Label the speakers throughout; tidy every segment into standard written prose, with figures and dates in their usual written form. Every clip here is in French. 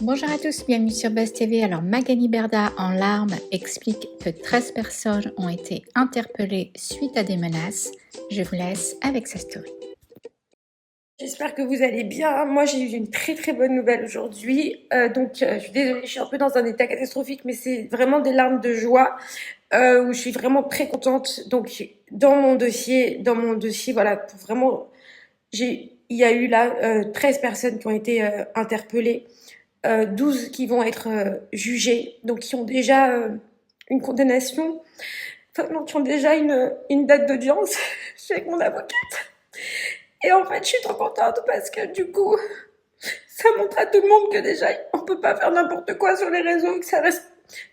Speaker 1: Bonjour à tous, bienvenue sur Buzz TV. Alors Magali Berda en larmes explique que 13 personnes ont été interpellées suite à des menaces. Je vous laisse avec sa story.
Speaker 2: J'espère que vous allez bien. Moi, j'ai eu une très très bonne nouvelle aujourd'hui. Je suis désolée, je suis un peu dans un état catastrophique, mais c'est vraiment des larmes de joie où je suis vraiment très contente. Donc, dans mon dossier, voilà, pour vraiment, il y a eu là 13 personnes qui ont été interpellées, 12 qui vont être jugées, donc qui ont déjà une condamnation, enfin, non, qui ont déjà une date d'audience. Je suis avec mon avocate. Et en fait, je suis trop contente parce que du coup, ça montre à tout le monde que déjà, on peut pas faire n'importe quoi sur les réseaux,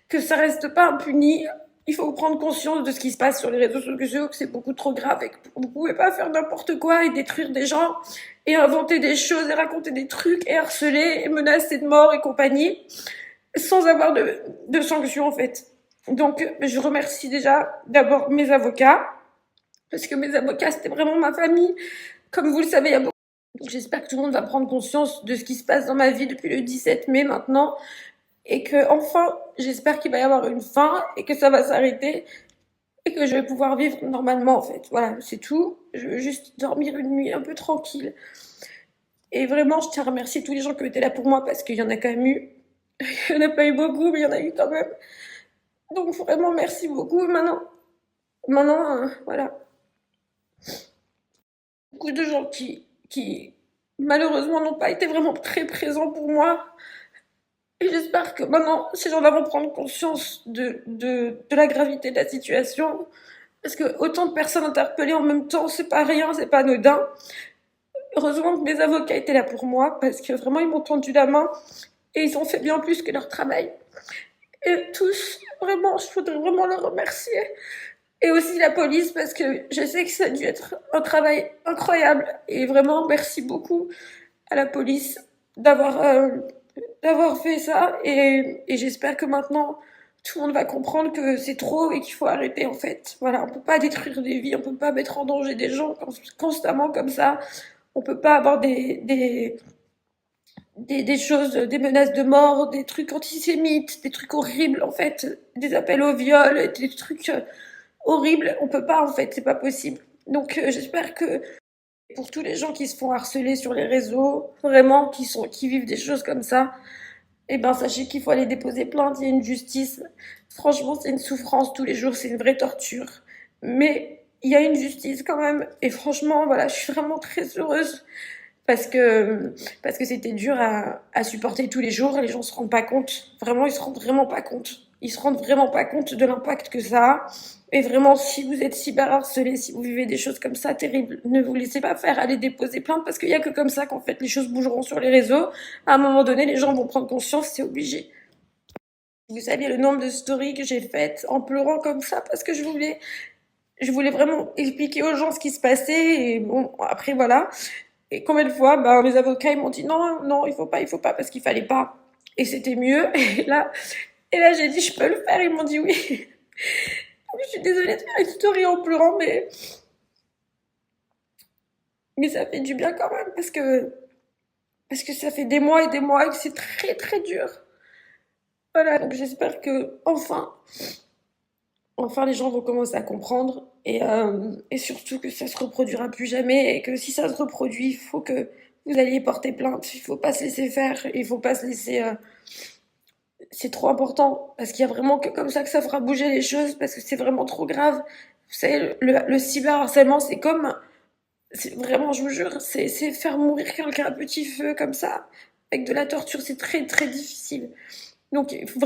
Speaker 2: que ça reste pas impuni. Il faut prendre conscience de ce qui se passe sur les réseaux sociaux, que c'est beaucoup trop grave et que vous pouvez pas faire n'importe quoi et détruire des gens et inventer des choses et raconter des trucs et harceler et menacer de mort et compagnie sans avoir de sanctions en fait. Donc, je remercie déjà d'abord mes avocats parce que mes avocats, c'était vraiment ma famille. Comme vous le savez, il y a beaucoup. Donc j'espère que tout le monde va prendre conscience de ce qui se passe dans ma vie depuis le 17 mai maintenant. Et que, enfin, j'espère qu'il va y avoir une fin et que ça va s'arrêter et que je vais pouvoir vivre normalement, en fait. Voilà, c'est tout. Je veux juste dormir une nuit un peu tranquille. Et vraiment, je tiens à remercier tous les gens qui ont été là pour moi parce qu'il y en a quand même eu. Il n'y en a pas eu beaucoup, mais il y en a eu quand même. Donc vraiment, merci beaucoup. Maintenant, voilà. Beaucoup de gens qui malheureusement n'ont pas été vraiment très présents pour moi. Et j'espère que maintenant, ces gens-là vont prendre conscience de la gravité de la situation. Parce que autant de personnes interpellées en même temps, c'est pas rien, c'est pas anodin. Heureusement que mes avocats étaient là pour moi, parce que vraiment, ils m'ont tendu la main et ils ont fait bien plus que leur travail. Et tous, vraiment, je voudrais vraiment leur remercier. Et aussi la police, parce que je sais que ça a dû être un travail incroyable. Et vraiment, merci beaucoup à la police d'avoir d'avoir fait ça. Et j'espère que maintenant, tout le monde va comprendre que c'est trop et qu'il faut arrêter, en fait. Voilà, on peut pas détruire des vies, on peut pas mettre en danger des gens constamment comme ça. On peut pas avoir des choses, des menaces de mort, des trucs antisémites, des trucs horribles, en fait, des appels au viol, des trucs horribles. On peut pas, en fait, c'est pas possible. Donc, j'espère que pour tous les gens qui se font harceler sur les réseaux, vraiment, qui vivent des choses comme ça, eh ben, sachez qu'il faut aller déposer plainte, il y a une justice. Franchement, c'est une souffrance tous les jours, c'est une vraie torture. Mais il y a une justice quand même. Et franchement, voilà, je suis vraiment très heureuse parce que, parce que c'était dur à supporter tous les jours. Les gens se rendent pas compte. Vraiment, ils se rendent vraiment pas compte. Ils se rendent vraiment pas compte de l'impact que ça a. Et vraiment, si vous êtes cyberharcelé, si vous vivez des choses comme ça terribles, ne vous laissez pas faire, allez déposer plainte parce qu'il y a que comme ça qu'en fait les choses bougeront sur les réseaux. À un moment donné, les gens vont prendre conscience, c'est obligé. Vous saviez le nombre de stories que j'ai faites en pleurant comme ça parce que je voulais vraiment expliquer aux gens ce qui se passait. Et bon, après voilà. Et combien de fois, ben, les avocats ils m'ont dit non, non, il faut pas parce qu'il fallait pas. Et c'était mieux. Et là j'ai dit je peux le faire. Ils m'ont dit oui. Je suis désolée de faire une story en pleurant, mais ça fait du bien quand même parce que ça fait des mois et des mois et que c'est très très dur. Voilà, donc j'espère que enfin les gens vont commencer à comprendre et surtout que ça se reproduira plus jamais et que si ça se reproduit, il faut que vous alliez porter plainte. Il faut pas se laisser faire, il faut pas se laisser. C'est trop important parce qu'il y a vraiment que comme ça que ça fera bouger les choses parce que c'est vraiment trop grave. Vous savez, le cyberharcèlement, c'est vraiment, je vous jure, c'est faire mourir quelqu'un à petit feu comme ça avec de la torture, c'est très très difficile. Donc il faut